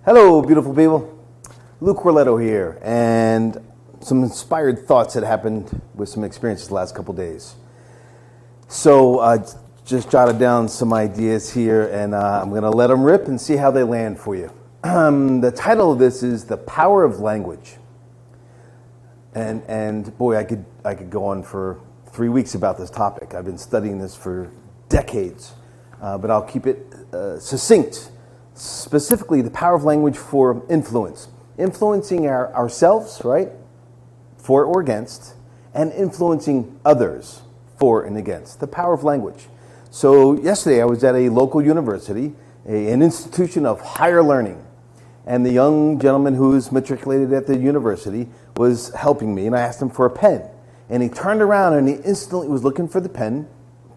Hello, beautiful people. Luke Corletto here, and some inspired thoughts that happened with some experiences the last couple days. So I just jotted down some ideas here, and I'm going to let them rip and see how they land for you. The title of this is The Power of Language. And boy, I could go on for 3 weeks about this topic. I've been studying this for decades, but I'll keep it succinct. Specifically, the power of language for influence. Influencing ourselves, right, for or against, and influencing others for and against. The power of language. So yesterday I was at a local university, an institution of higher learning, and the young gentleman who's matriculated at the university was helping me, and I asked him for a pen. And he turned around and he instantly was looking for the pen,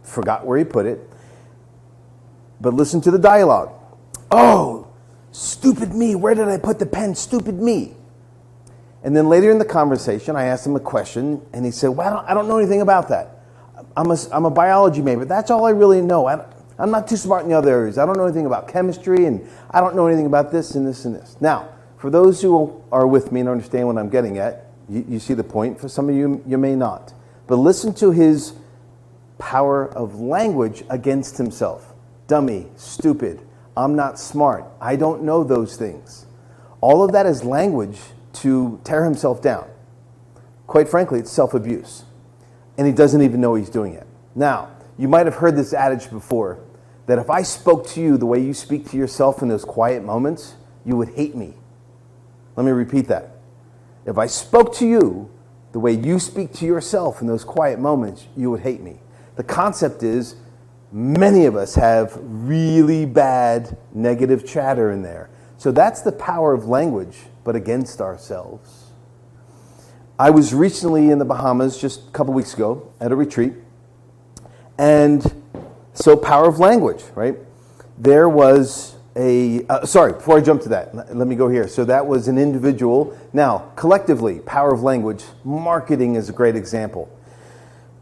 forgot where he put it, but listen to the dialogue. Oh, stupid me, where did I put the pen? Stupid me. And then later in the conversation, I asked him a question, and he said, well, I don't know anything about that. I'm a biology major, but that's all I really know. I'm not too smart in the other areas. I don't know anything about chemistry, and I don't know anything about this and this and this. Now, for those who are with me and understand what I'm getting at, you see the point. For some of you, you may not. But listen to his power of language against himself. Dummy, stupid. I'm not smart. I don't know those things. All of that is language to tear himself down. Quite frankly, it's self-abuse. And he doesn't even know he's doing it. Now, you might have heard this adage before, that if I spoke to you the way you speak to yourself in those quiet moments, you would hate me. Let me repeat that. If I spoke to you the way you speak to yourself in those quiet moments, you would hate me. The concept is, many of us have really bad negative chatter in there. So that's the power of language, but against ourselves. I was recently in the Bahamas just a couple weeks ago at a retreat. And so power of language, right? There was before I jump to that, let me go here. So that was an individual. Now, collectively, power of language, marketing is a great example.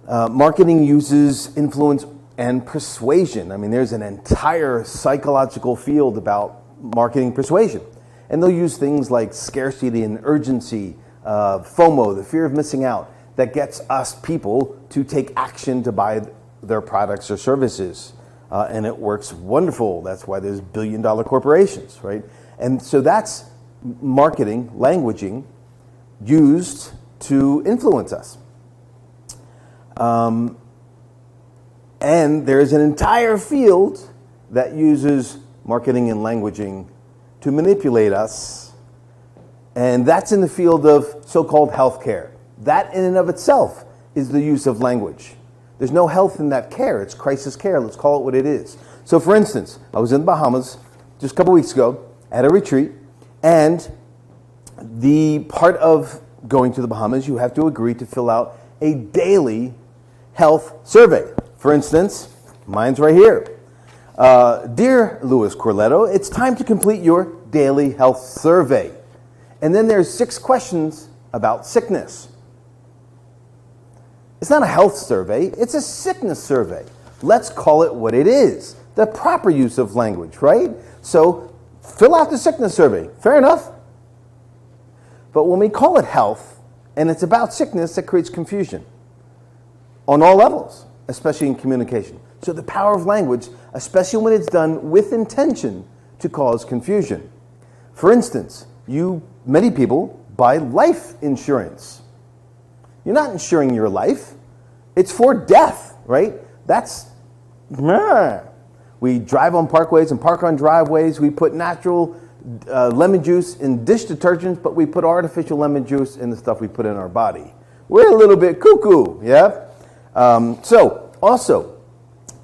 Marketing uses influence and persuasion. I mean, there's an entire psychological field about marketing persuasion. And they'll use things like scarcity and urgency, FOMO, the fear of missing out, that gets us people to take action to buy their products or services. And it works wonderful. That's why there's billion-dollar corporations, right? And so that's marketing, languaging, used to influence us. And there's an entire field that uses marketing and languaging to manipulate us. And that's in the field of so-called healthcare. That in and of itself is the use of language. There's no health in that care. It's crisis care. Let's call it what it is. So for instance, I was in the Bahamas just a couple weeks ago at a retreat, and the part of going to the Bahamas, you have to agree to fill out a daily health survey. For instance, mine's right here. Dear Louis Corletto, it's time to complete your daily health survey. And then there's 6 questions about sickness. It's not a health survey, it's a sickness survey. Let's call it what it is. The proper use of language, right? So fill out the sickness survey. Fair enough. But when we call it health, and it's about sickness, that creates confusion on all levels, especially in communication. So the power of language, especially when it's done with intention to cause confusion. For instance, many people buy life insurance. You're not insuring your life. It's for death, right? We drive on parkways and park on driveways. We put natural lemon juice in dish detergents, but we put artificial lemon juice in the stuff we put in our body. We're a little bit cuckoo, yeah? So also,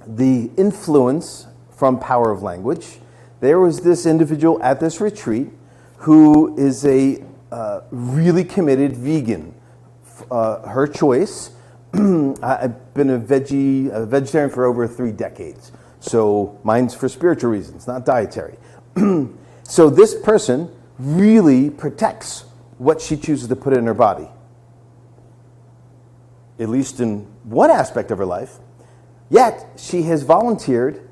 the influence from power of language. There was this individual at this retreat who is a really committed vegan. Her choice. I've been a vegetarian for over 3 decades. So mine's for spiritual reasons, not dietary. So this person really protects what she chooses to put in her body. At least in one aspect of her life. Yet she has volunteered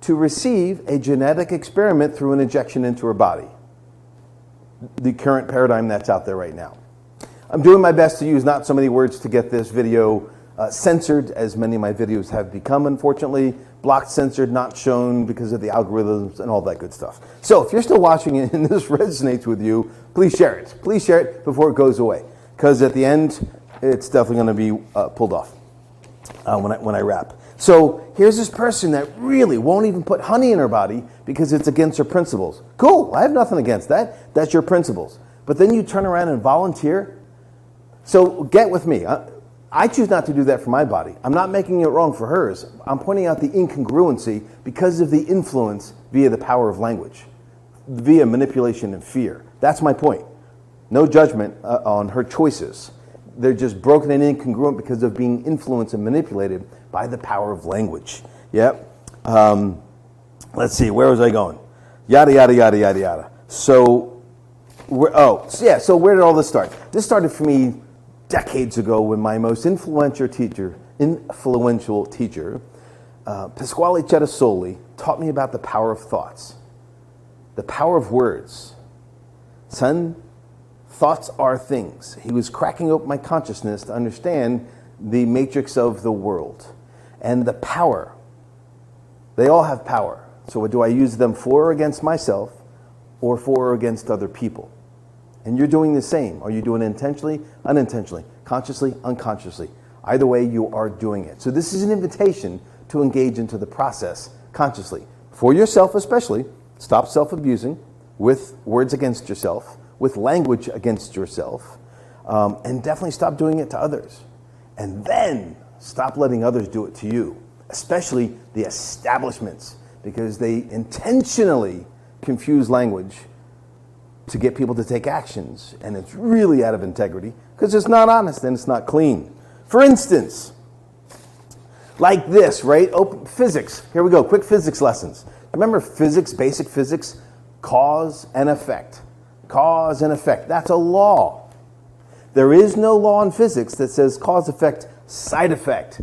to receive a genetic experiment through an injection into her body. the current paradigm that's out there right now. I'm doing my best to use not so many words to get this video censored, as many of my videos have become, unfortunately. Blocked, censored, not shown because of the algorithms and all that good stuff. So if you're still watching it and this resonates with you, please share it. Please share it before it goes away, because at the end, it's definitely going to be pulled off when I wrap. So here's this person that really won't even put honey in her body because it's against her principles. Cool, I have nothing against that. That's your principles. But then you turn around and volunteer. So get with me. I choose not to do that for my body. I'm not making it wrong for hers. I'm pointing out the incongruency because of the influence via the power of language, via manipulation and fear. That's my point. No judgment on her choices. They're just broken and incongruent because of being influenced and manipulated by the power of language. Yep. Let's see, where was I going? Yada, yada, yada, yada, yada. So where did all this start? This started for me decades ago when my most influential teacher, Pasquale Cettasoli, taught me about the power of thoughts, the power of words. Son, thoughts are things. He was cracking open my consciousness to understand the matrix of the world and the power. They all have power. So do I use them for or against myself, or for or against other people? And you're doing the same. Are you doing it intentionally, unintentionally, consciously, unconsciously? Either way, you are doing it. So this is an invitation to engage into the process consciously. For yourself especially, stop self-abusing with words against yourself, with language against yourself, and definitely stop doing it to others. And then stop letting others do it to you, especially the establishments, because they intentionally confuse language to get people to take actions, and it's really out of integrity because it's not honest and it's not clean. For instance, like this, right? Open physics. Here we go. Quick physics lessons. Remember physics, basic physics, cause and effect. Cause and effect. That's a law. There is no law in physics that says cause, effect, side effect.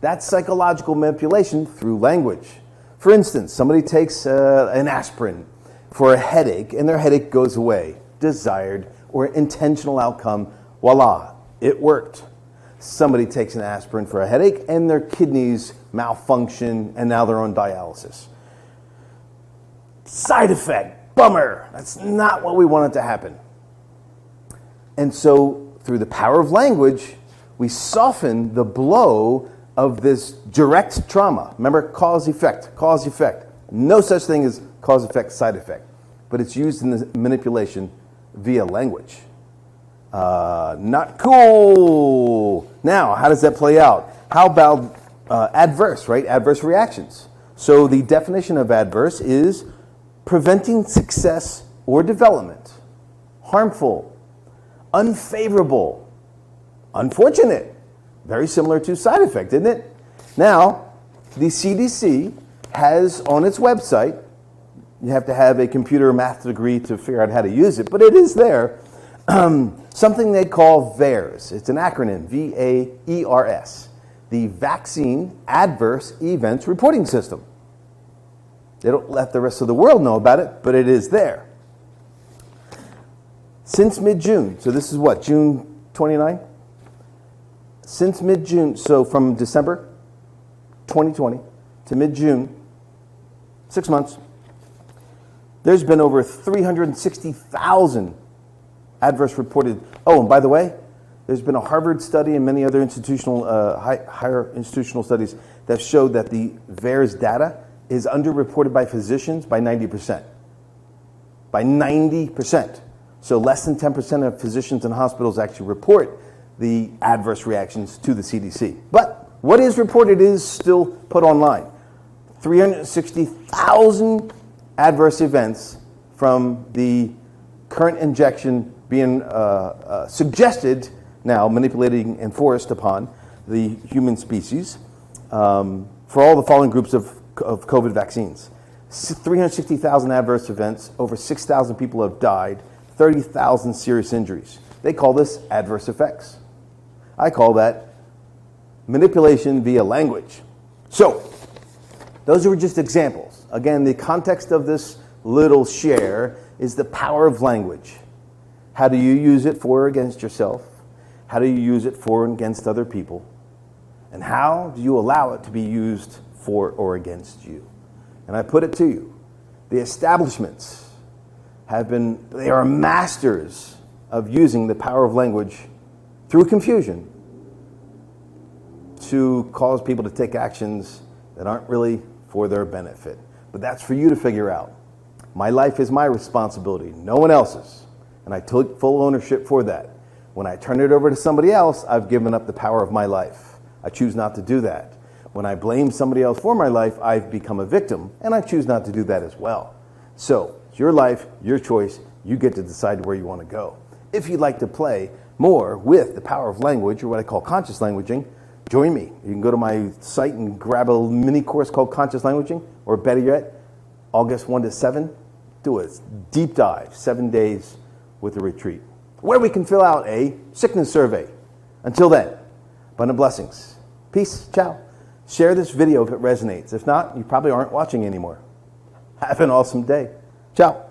That's psychological manipulation through language. For instance, somebody takes an aspirin for a headache, and their headache goes away. Desired or intentional outcome, voila, it worked. Somebody takes an aspirin for a headache, and their kidneys malfunction, and now they're on dialysis. Side effect, bummer. That's not what we wanted to happen. And so, through the power of language, we soften the blow of this direct trauma. Remember, cause, effect, cause, effect. No such thing as cause, effect, side effect. But it's used in the manipulation via language. Not cool. Now, how does that play out? How about adverse, right? Adverse reactions. So the definition of adverse is preventing success or development, harmful, unfavorable, unfortunate. Very similar to side effect, isn't it? Now, the CDC has on its website, you have to have a computer math degree to figure out how to use it, but it is there, something they call VAERS. It's an acronym, VAERS, the Vaccine Adverse Events Reporting System. They don't let the rest of the world know about it, but it is there. Since mid-June, so this is what, June 29? Since mid-June, so from December 2020 to mid-June, 6 months, there's been over 360,000 adverse reported. Oh, and by the way, there's been a Harvard study and many other institutional, higher institutional studies that showed that the VAERS data is underreported by physicians by 90%. By 90%. So less than 10% of physicians and hospitals actually report the adverse reactions to the CDC. But what is reported is still put online. 360,000 adverse events from the current injection being suggested now, manipulating and forced upon the human species for all the following groups of COVID vaccines. 360,000 adverse events, over 6,000 people have died, 30,000 serious injuries. They call this adverse effects. I call that manipulation via language. So, those are just examples. Again, the context of this little share is the power of language. How do you use it for or against yourself? How do you use it for and against other people? And how do you allow it to be used for or against you? And I put it to you, the establishments they are masters of using the power of language through confusion to cause people to take actions that aren't really for their benefit. But that's for you to figure out. My life is my responsibility, no one else's. And I took full ownership for that. When I turn it over to somebody else, I've given up the power of my life. I choose not to do that. When I blame somebody else for my life, I've become a victim, and I choose not to do that as well. So, it's your life, your choice. You get to decide where you want to go. If you'd like to play more with the power of language, or what I call conscious languaging, join me. You can go to my site and grab a mini course called Conscious Languaging, or better yet, August 1 to 7, do a deep dive, 7 days with a retreat, where we can fill out a sickness survey. Until then, abundant blessings. Peace, ciao. Share this video if it resonates. If not, you probably aren't watching anymore. Have an awesome day. Ciao.